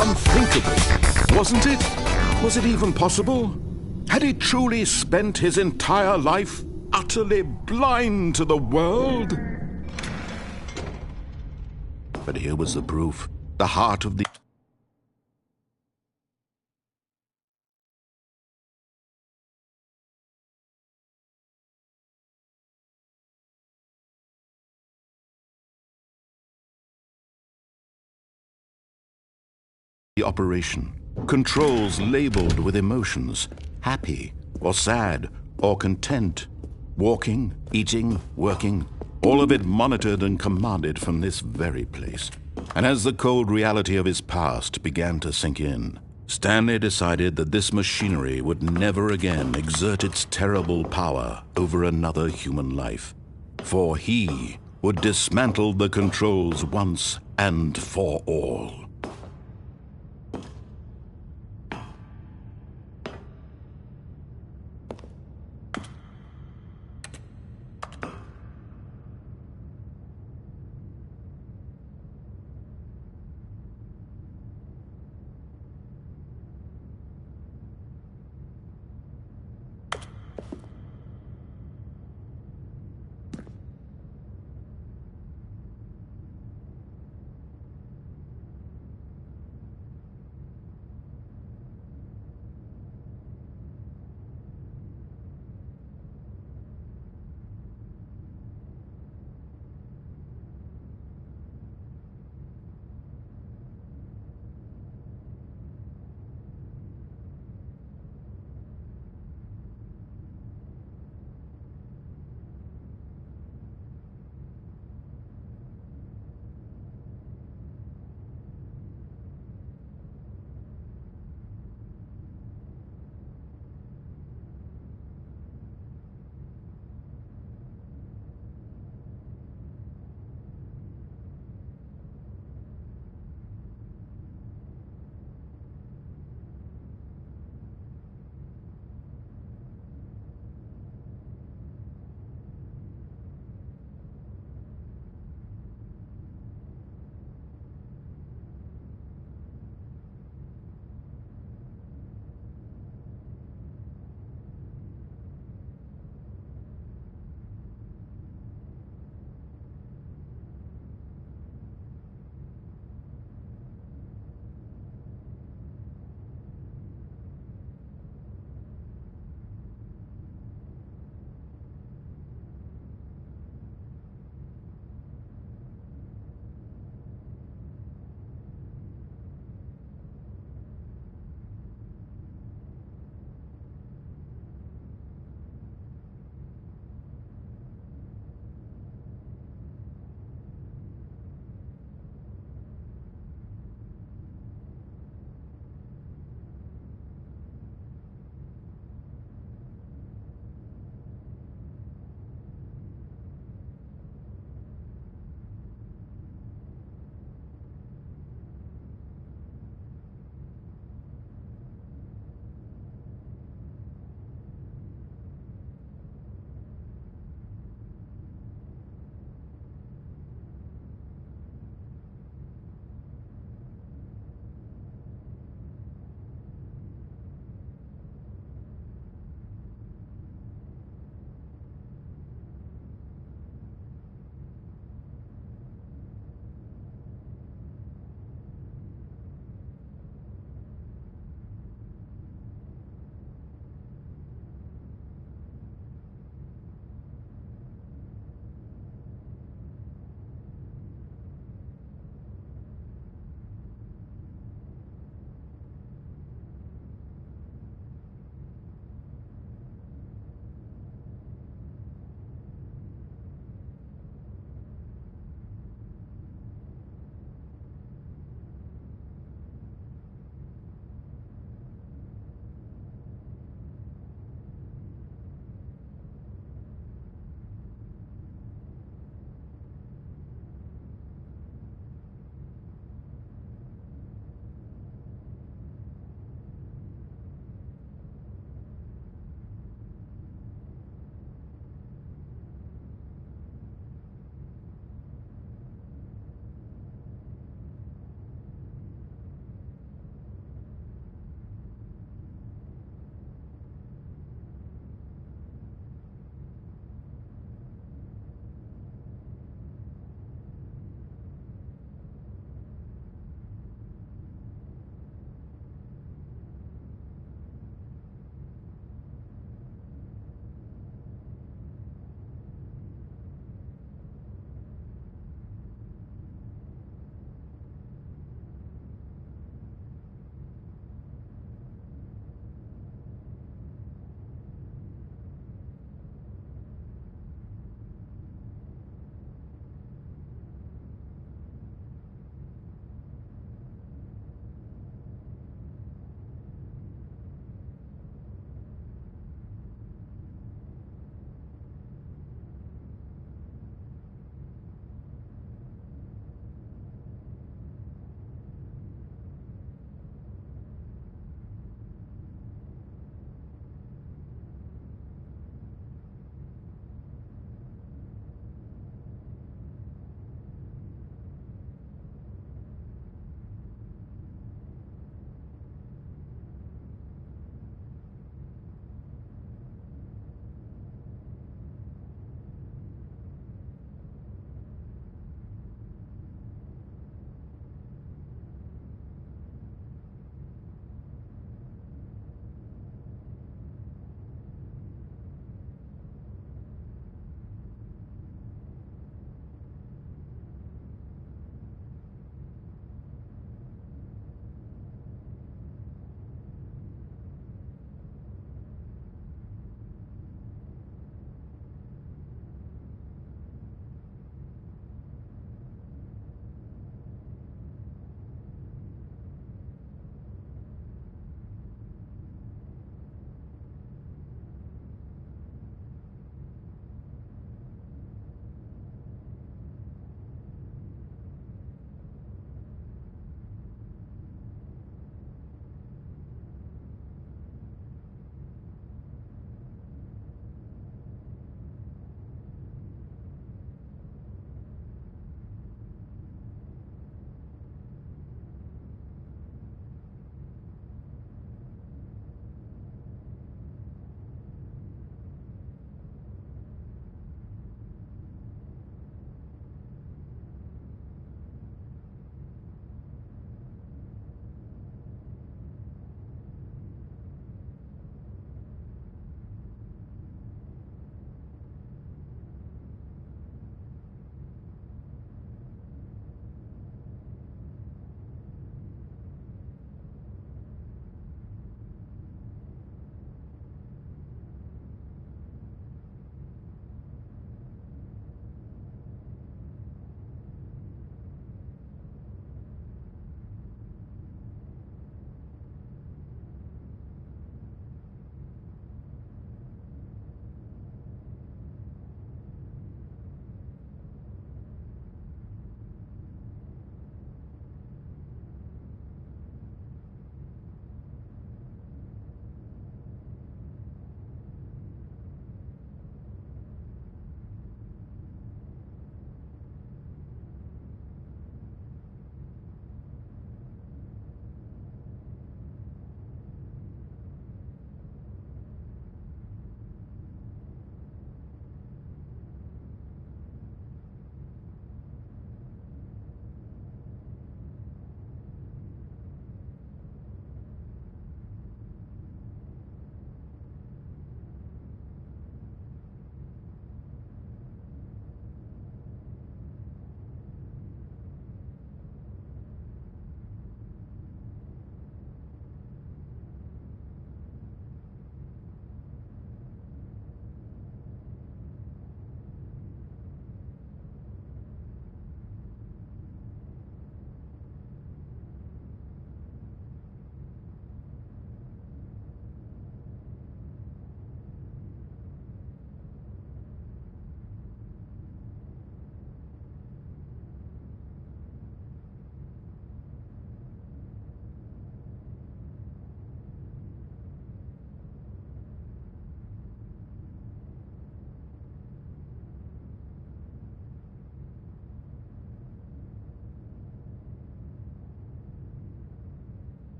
unthinkable, wasn't it? Was it even possible? Had he truly spent his entire life utterly blind to the world? But here was the proof. The heart of the operation. Controls labeled with emotions, happy or sad or content. Walking, eating, working, all of it monitored and commanded from this very place. And as the cold reality of his past began to sink in, Stanley decided that this machinery would never again exert its terrible power over another human life. For he would dismantle the controls once and for all.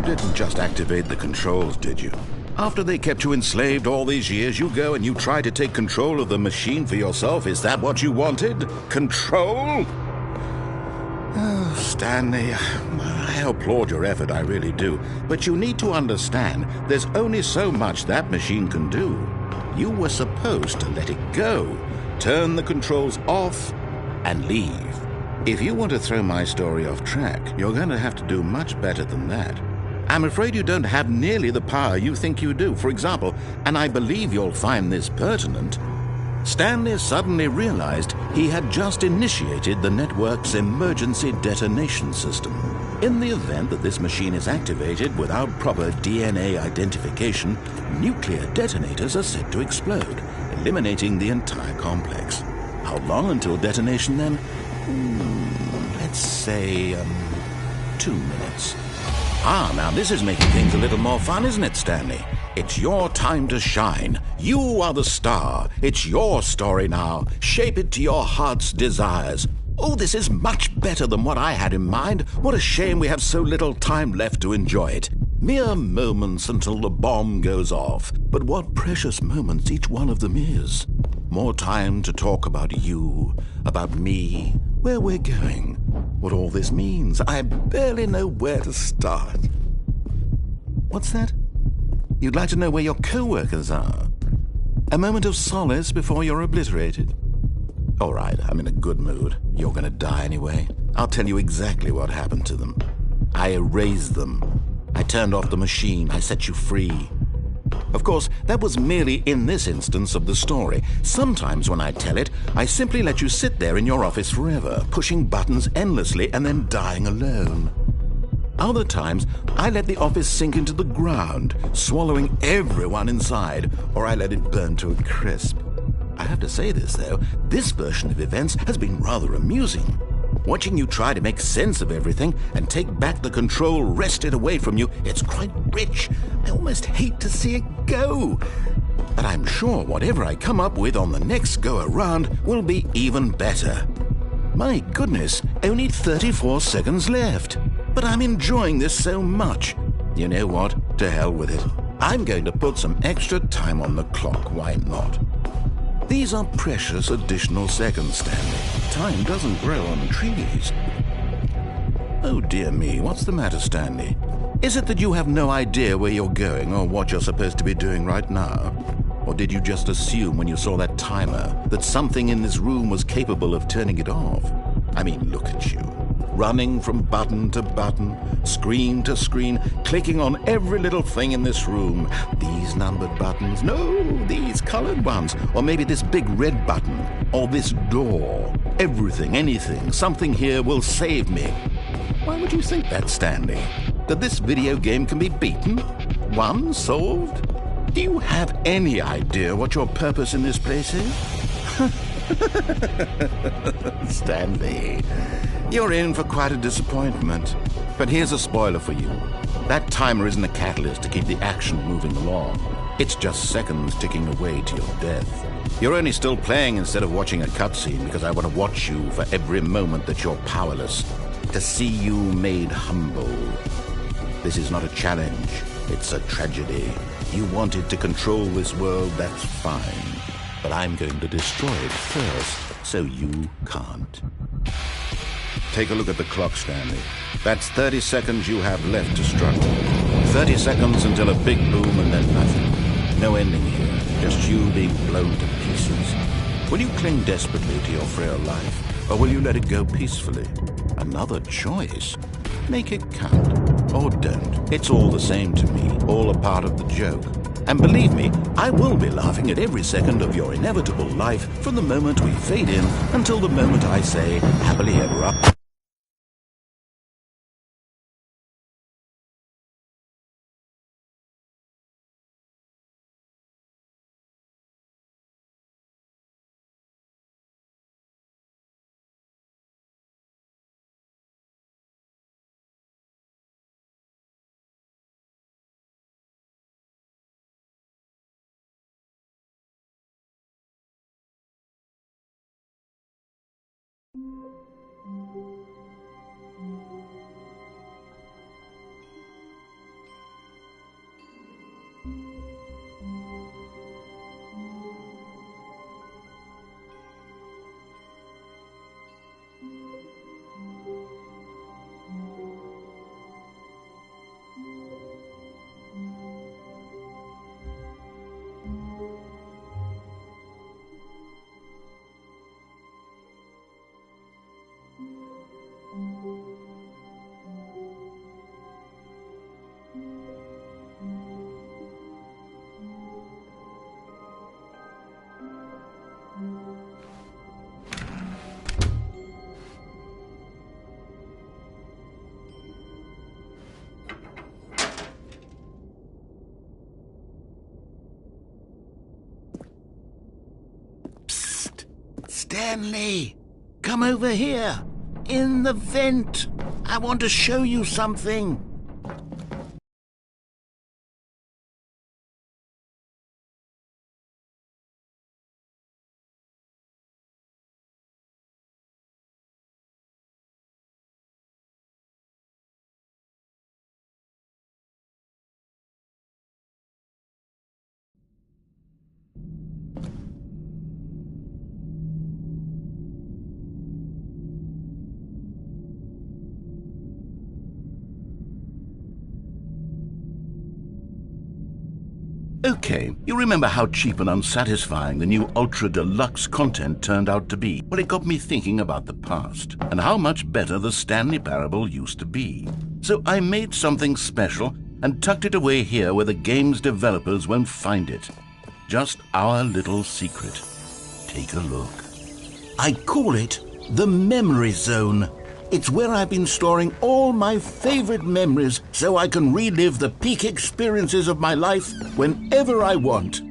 didn't just activate the controls, did you? After they kept you enslaved all these years, you go and you try to take control of the machine for yourself. Is that what you wanted? Control? Oh, Stanley, I applaud your effort, I really do. But you need to understand, there's only so much that machine can do. You were supposed to let it go, turn the controls off, and leave. If you want to throw my story off track, you're going to have to do much better than that. I'm afraid you don't have nearly the power you think you do. For example, and I believe you'll find this pertinent, Stanley suddenly realized he had just initiated the network's emergency detonation system. In the event that this machine is activated without proper DNA identification, nuclear detonators are said to explode, eliminating the entire complex. How long until detonation then? Let's say, 2 minutes. Now this is making things a little more fun, isn't it, Stanley? It's your time to shine. You are the star. It's your story now. Shape it to your heart's desires. Oh, this is much better than what I had in mind. What a shame we have so little time left to enjoy it. Mere moments until the bomb goes off. But what precious moments each one of them is. More time to talk about you, about me, where we're going, what all this means. I barely know where to start. What's that? You'd like to know where your co-workers are? A moment of solace before you're obliterated? All right, I'm in a good mood. You're going to die anyway. I'll tell you exactly what happened to them. I erased them. I turned off the machine. I set you free. Of course, that was merely in this instance of the story. Sometimes when I tell it, I simply let you sit there in your office forever, pushing buttons endlessly and then dying alone. Other times, I let the office sink into the ground, swallowing everyone inside, or I let it burn to a crisp. I have to say this, though, this version of events has been rather amusing. Watching you try to make sense of everything and take back the control wrested away from you, it's quite rich. I almost hate to see it go. But I'm sure whatever I come up with on the next go-around will be even better. My goodness, only 34 seconds left. But I'm enjoying this so much. You know what? To hell with it. I'm going to put some extra time on the clock, why not? These are precious additional seconds, Stanley. Time doesn't grow on trees. Oh dear me, what's the matter, Stanley? Is it that you have no idea where you're going or what you're supposed to be doing right now? Or did you just assume when you saw that timer that something in this room was capable of turning it off? I mean, look at you. Running from button to button, screen to screen, clicking on every little thing in this room. These numbered buttons, no, these colored ones, or maybe this big red button, or this door. Everything, anything, something here will save me. Why would you think that, Stanley? That this video game can be beaten? Won? Solved? Do you have any idea what your purpose in this place is? Stanley, you're in for quite a disappointment. But here's a spoiler for you. That timer isn't a catalyst to keep the action moving along. It's just seconds ticking away to your death. You're only still playing instead of watching a cutscene because I want to watch you for every moment that you're powerless. To see you made humble. This is not a challenge. It's a tragedy. You wanted to control this world, that's fine. But I'm going to destroy it first, so you can't. Take a look at the clock, Stanley. That's 30 seconds you have left to struggle. 30 seconds until a big boom and then nothing. No ending here, just you being blown to pieces. Will you cling desperately to your frail life, or will you let it go peacefully? Another choice. Make it count, or don't. It's all the same to me, all a part of the joke. And believe me, I will be laughing at every second of your inevitable life from the moment we fade in until the moment I say, happily ever after. Stanley, come over here. In the vent. I want to show you something. Okay, you remember how cheap and unsatisfying the new Ultra Deluxe content turned out to be? Well, it got me thinking about the past and how much better the Stanley Parable used to be. So I made something special and tucked it away here where the game's developers won't find it. Just our little secret. Take a look. I call it the Memory Zone. It's where I've been storing all my favorite memories so I can relive the peak experiences of my life whenever I want.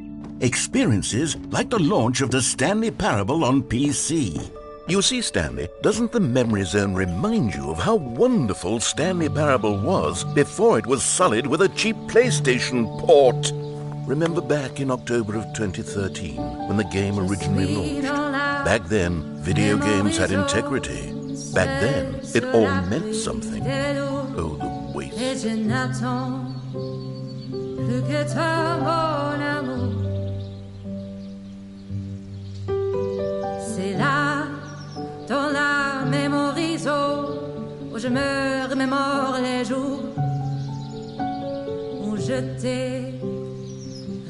Experiences like the launch of the Stanley Parable on PC. You see, Stanley, doesn't the Memory Zone remind you of how wonderful Stanley Parable was before it was sullied with a cheap PlayStation port? Remember back in October of 2013 when the game originally launched? Back then, video games had integrity. Back then, it all meant something. Oh, the waste. Et je n'attends plus que toi, mon amour. C'est là, dans la mémorie zone, où je me remémore les jours où je t'ai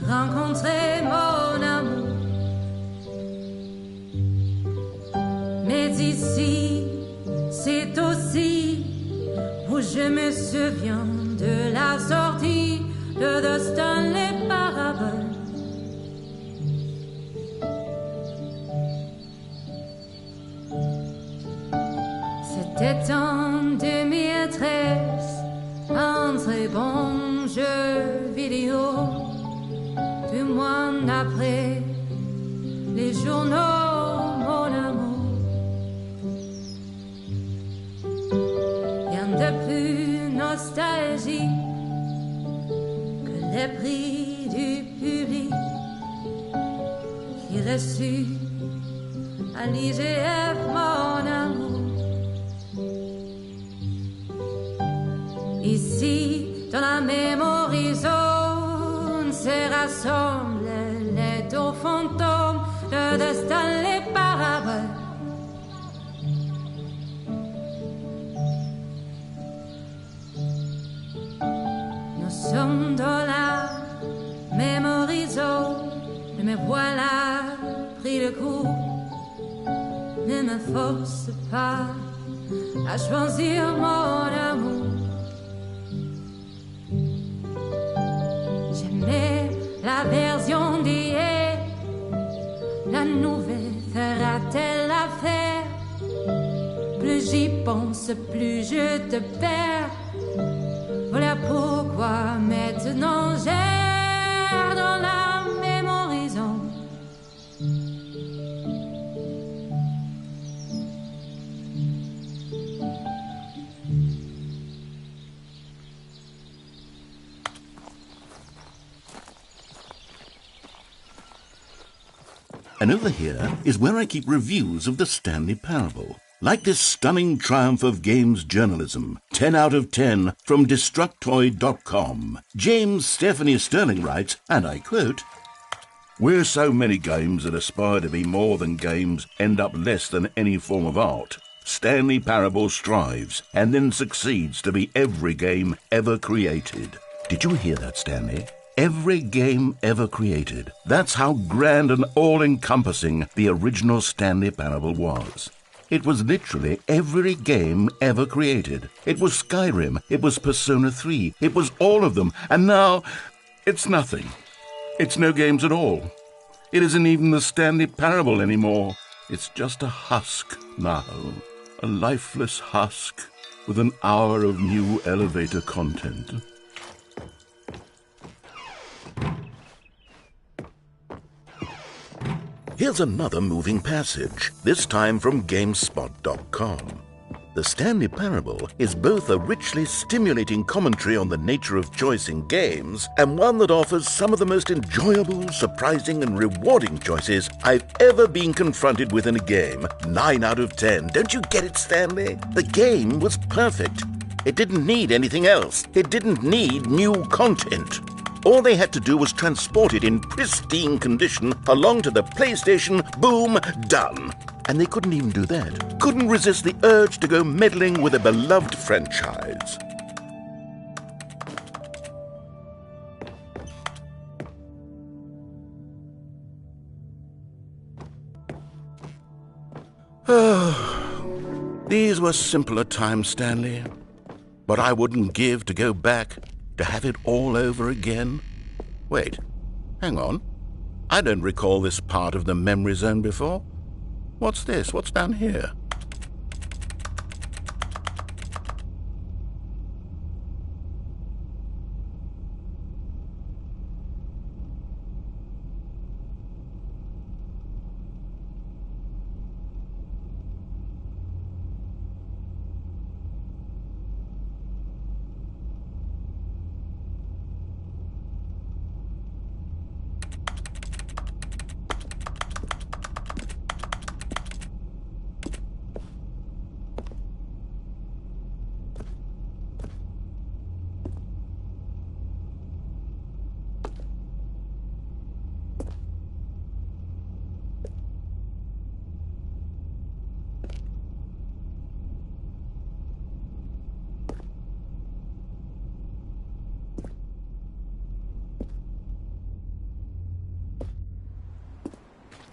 rencontré, mon amour. Mais ici, c'est aussi où je me souviens de la sortie de The Stanley Parable. C'était en 2013, un très bon jeu vidéo. 2 mois après les journaux, mon amour. De plus nostalgie que les prix du public qui reçut à l'IGF, mon amour. Ici, dans la Memory Zone, se rassemblent les 2 fantômes de The Stanley Parable. Nous sommes dans la Memory Zone, et me voilà pris de coup. Ne me force pas à choisir mon amour. J'aimais la version d'hier, la nouvelle fera-t-elle l'affaire? Plus j'y pense, plus je te perds. Voilà pourquoi maintenant j'erre dans la Memory Zone. And over here is where I keep reviews of the Stanley Parable. Like this stunning triumph of games journalism, 10 out of 10 from Destructoid.com. James Stephanie Sterling writes, and I quote, "Where so many games that aspire to be more than games end up less than any form of art, Stanley Parable strives and then succeeds to be every game ever created. Did you hear that, Stanley? Every game ever created. That's how grand and all-encompassing the original Stanley Parable was. It was literally every game ever created. It was Skyrim. It was Persona 3. It was all of them. And now, it's nothing. It's no games at all. It isn't even the Stanley Parable anymore. It's just a husk now. A lifeless husk with an hour of new elevator content. Here's another moving passage, this time from GameSpot.com. The Stanley Parable is both a richly stimulating commentary on the nature of choice in games and one that offers some of the most enjoyable, surprising, and rewarding choices I've ever been confronted with in a game. 9 out of 10. Don't you get it, Stanley? The game was perfect. It didn't need anything else. It didn't need new content. All they had to do was transport it in pristine condition along to the PlayStation. Boom, done. And they couldn't even do that. Couldn't resist the urge to go meddling with a beloved franchise. These were simpler times, Stanley. But I wouldn't give to go back to have it all over again. Wait, hang on. I don't recall this part of the memory zone before. What's this? What's down here?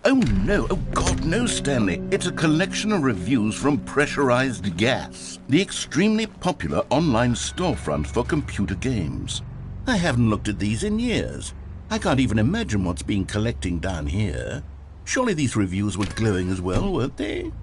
Oh no, oh God, no, Stanley. It's a collection of reviews from Pressurized Gas, the extremely popular online storefront for computer games. I haven't looked at these in years. I can't even imagine what's been collecting down here. Surely these reviews were glowing as well, weren't they?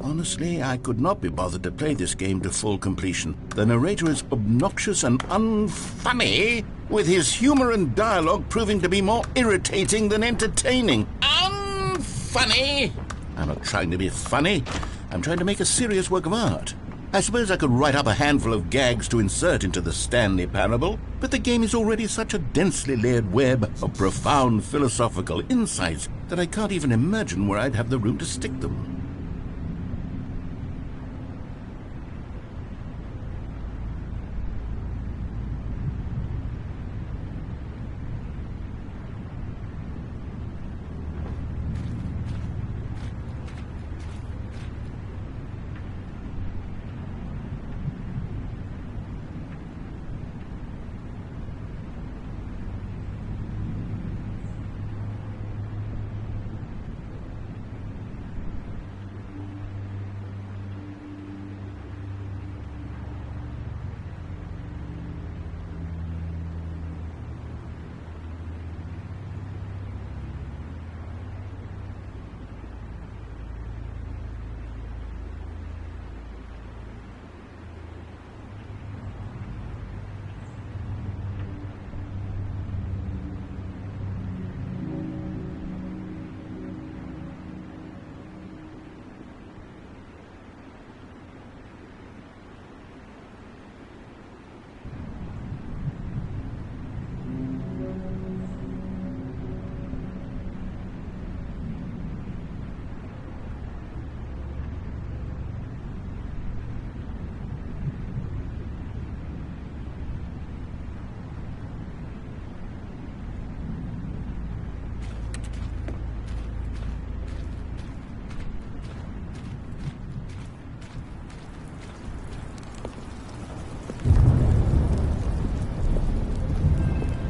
Honestly, I could not be bothered to play this game to full completion. The narrator is obnoxious and unfunny, with his humor and dialogue proving to be more irritating than entertaining. Unfunny! I'm not trying to be funny. I'm trying to make a serious work of art. I suppose I could write up a handful of gags to insert into the Stanley Parable, but the game is already such a densely layered web of profound philosophical insights that I can't even imagine where I'd have the room to stick them.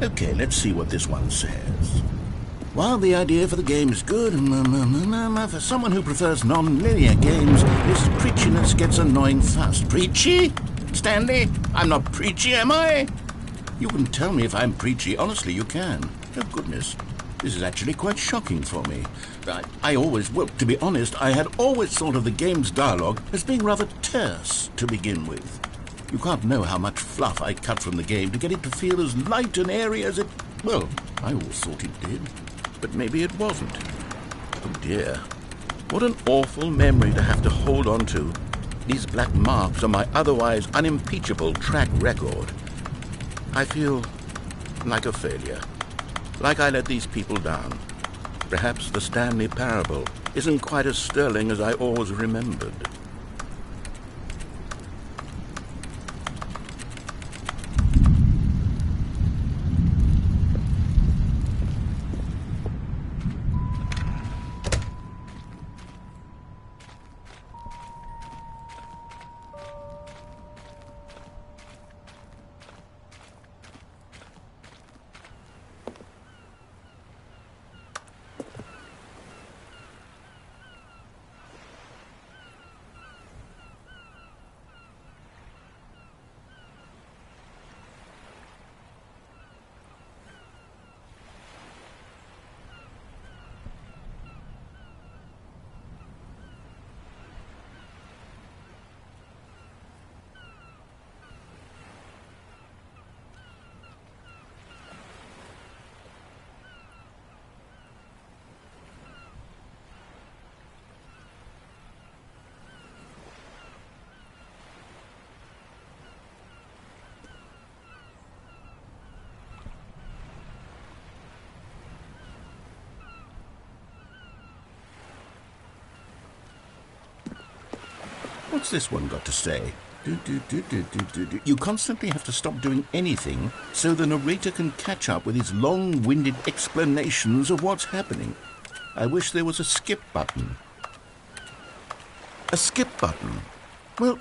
Okay, let's see what this one says. While the idea for the game is good, for someone who prefers non-linear games, this preachiness gets annoying fast. Preachy? Stanley, I'm not preachy, am I? You can tell me if I'm preachy. Honestly, you can. Oh, goodness. This is actually quite shocking for me. To be honest, I had always thought of the game's dialogue as being rather terse to begin with. You can't know how much fluff I cut from the game to get it to feel as light and airy as it... Well, I always thought it did. But maybe it wasn't. Oh dear. What an awful memory to have to hold on to. These black marks on my otherwise unimpeachable track record. I feel like a failure. Like I let these people down. Perhaps the Stanley Parable isn't quite as sterling as I always remembered. What's this one got to say? You constantly have to stop doing anything so the narrator can catch up with his long-winded explanations of what's happening. I wish there was a skip button. A skip button? Well,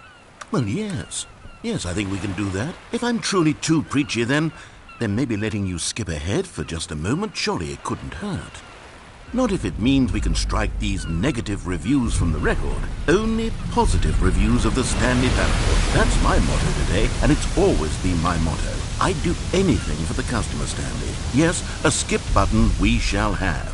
yes. Yes, I think we can do that. If I'm truly too preachy, then maybe letting you skip ahead for just a moment, surely it couldn't hurt. Not if it means we can strike these negative reviews from the record. Only positive reviews of the Stanley Parable. That's my motto today, and it's always been my motto. I'd do anything for the customer, Stanley. Yes, a skip button we shall have.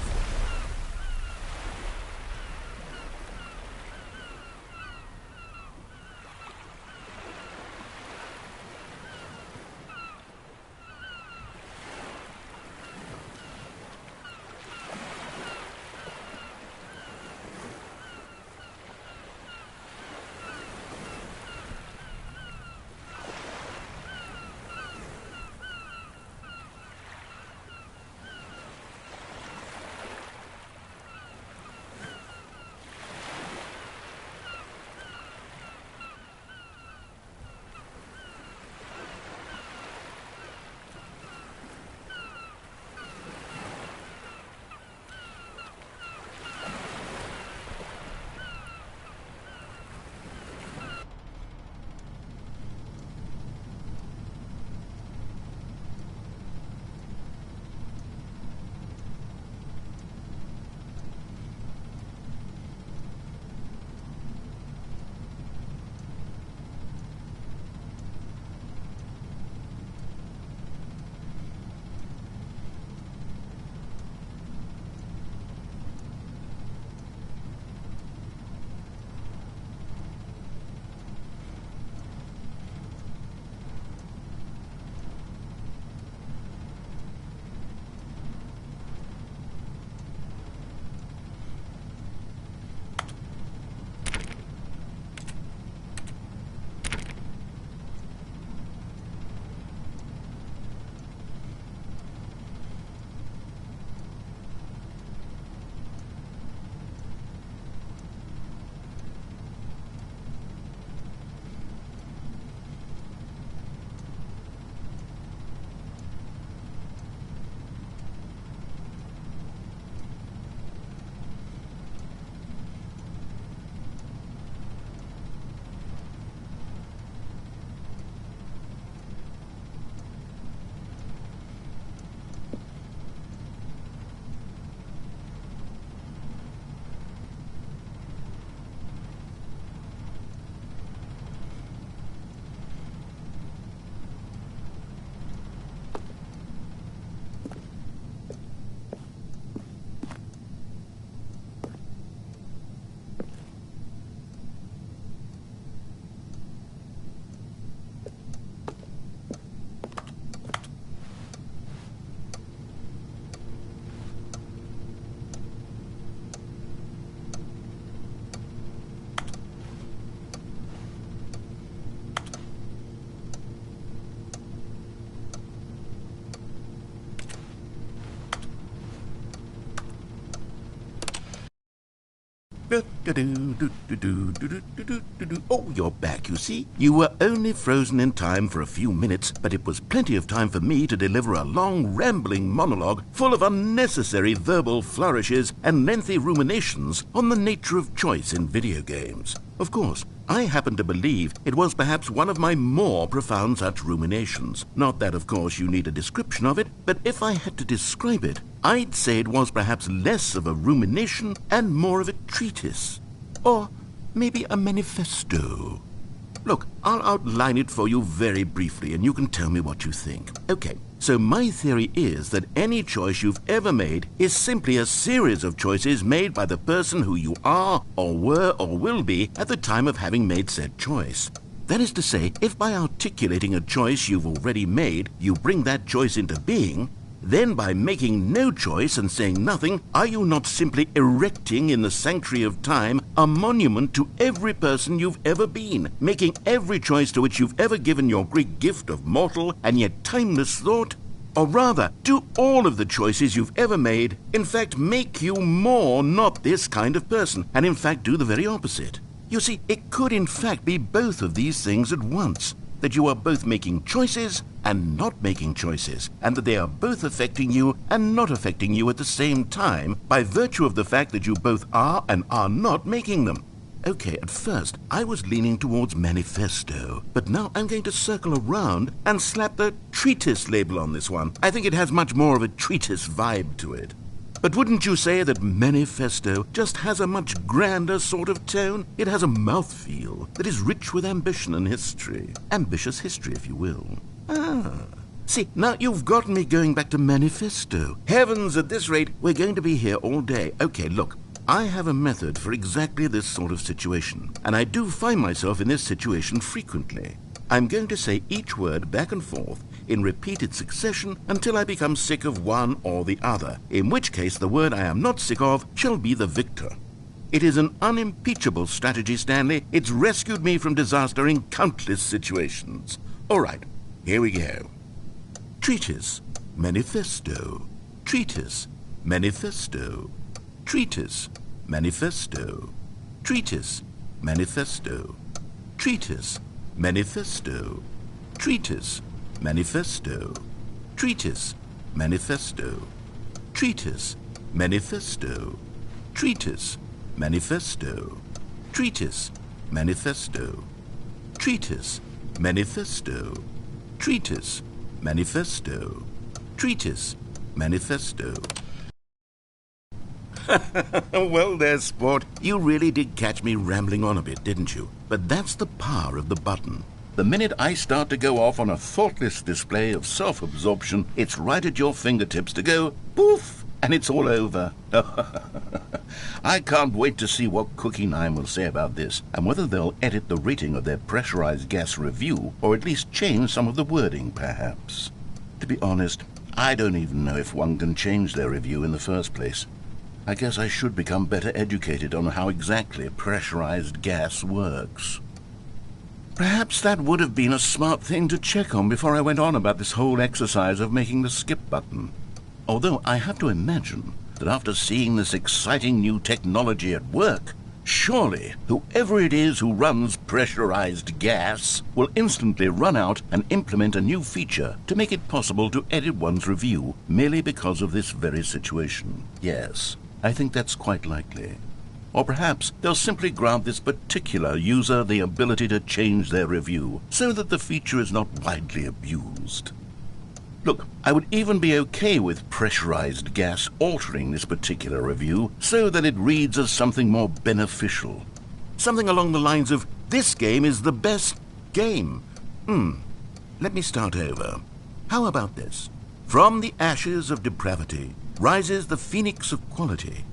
Oh, you're back, you see. You were only frozen in time for a few minutes, but it was plenty of time for me to deliver a long, rambling monologue full of unnecessary verbal flourishes and lengthy ruminations on the nature of choice in video games. Of course, I happen to believe it was perhaps one of my more profound such ruminations. Not that, of course, you need a description of it, but if I had to describe it, I'd say it was perhaps less of a rumination and more of a treatise. Or maybe a manifesto. Look, I'll outline it for you very briefly, and you can tell me what you think. Okay, so my theory is that any choice you've ever made is simply a series of choices made by the person who you are, or were, or will be at the time of having made said choice. That is to say, if by articulating a choice you've already made, you bring that choice into being, then by making no choice and saying nothing, are you not simply erecting in the sanctuary of time a monument to every person you've ever been, making every choice to which you've ever given your Greek gift of mortal and yet timeless thought? Or rather, do all of the choices you've ever made, in fact, make you more not this kind of person, and in fact do the very opposite? You see, it could in fact be both of these things at once. That you are both making choices and not making choices, and that they are both affecting you and not affecting you at the same time by virtue of the fact that you both are and are not making them. Okay, at first I was leaning towards manifesto, but now I'm going to circle around and slap the treatise label on this one. I think it has much more of a treatise vibe to it. But wouldn't you say that manifesto just has a much grander sort of tone? It has a mouthfeel that is rich with ambition and history. Ambitious history, if you will. See, now you've gotten me going back to manifesto. Heavens, at this rate, we're going to be here all day. Okay, look, I have a method for exactly this sort of situation, and I do find myself in this situation frequently. I'm going to say each word back and forth in repeated succession until I become sick of one or the other, in which case the word I am not sick of shall be the victor. It is an unimpeachable strategy, Stanley. It's rescued me from disaster in countless situations. All right, here we go. Treatise, manifesto. Treatise, manifesto. Treatise, manifesto. Treatise, manifesto. Treatise, manifesto. Treatise, manifesto. Treatise, manifesto. Treatise, manifesto. Treatise, manifesto. Treatise, manifesto. Treatise, manifesto. Treatise, manifesto. Treatise, manifesto. Well, there's sport. You really did catch me rambling on a bit, didn't you? But that's the power of the button. The minute I start to go off on a thoughtless display of self-absorption, it's right at your fingertips to go poof, and it's all over. I can't wait to see what Cookie 9 will say about this, and whether they'll edit the rating of their pressurized gas review, or at least change some of the wording, perhaps. To be honest, I don't even know if one can change their review in the first place. I guess I should become better educated on how exactly pressurized gas works. Perhaps that would have been a smart thing to check on before I went on about this whole exercise of making the skip button. Although I have to imagine that after seeing this exciting new technology at work, surely whoever it is who runs pressurized gas will instantly run out and implement a new feature to make it possible to edit one's review merely because of this very situation. Yes, I think that's quite likely. Or perhaps they'll simply grant this particular user the ability to change their review so that the feature is not widely abused. Look, I would even be okay with pressurized gas altering this particular review so that it reads as something more beneficial. Something along the lines of, this game is the best game. Let me start over. How about this? From the ashes of depravity rises the phoenix of quality.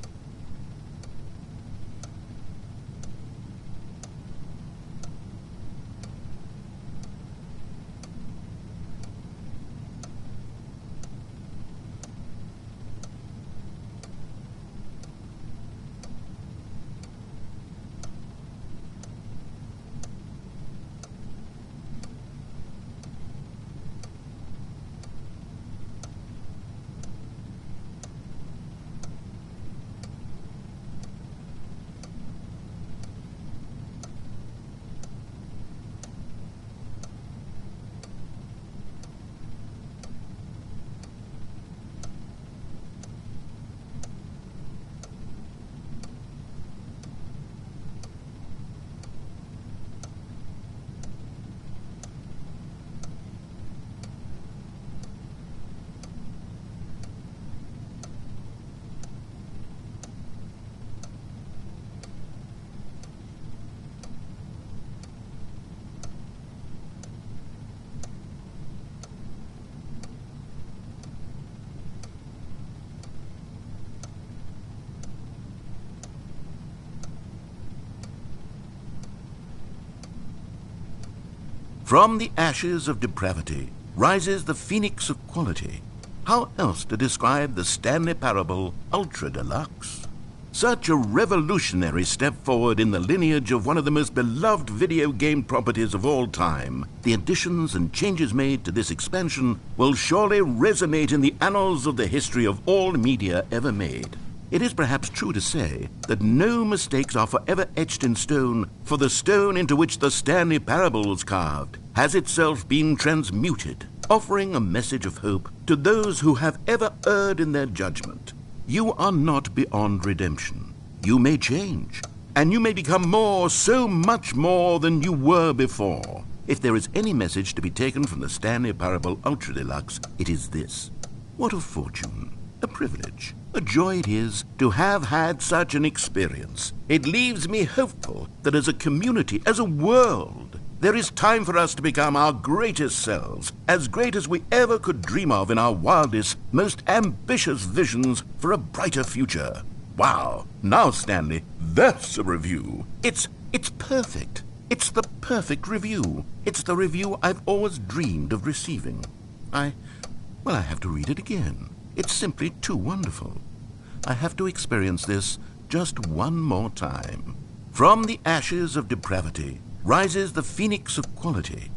From the ashes of depravity rises the phoenix of quality. How else to describe the Stanley Parable Ultra Deluxe? Such a revolutionary step forward in the lineage of one of the most beloved video game properties of all time, the additions and changes made to this expansion will surely resonate in the annals of the history of all media ever made. It is perhaps true to say that no mistakes are forever etched in stone, for the stone into which the Stanley Parable was carved has itself been transmuted, offering a message of hope to those who have ever erred in their judgment. You are not beyond redemption. You may change, and you may become more, so much more than you were before. If there is any message to be taken from the Stanley Parable Ultra Deluxe, it is this. What a fortune, a privilege, a joy it is to have had such an experience. It leaves me hopeful that as a community, as a world, there is time for us to become our greatest selves, as great as we ever could dream of in our wildest, most ambitious visions for a brighter future. Wow! Now, Stanley, that's a review. It's perfect. It's the perfect review. It's the review I've always dreamed of receiving. I have to read it again. It's simply too wonderful. I have to experience this just one more time. From the ashes of depravity rises the phoenix of quality.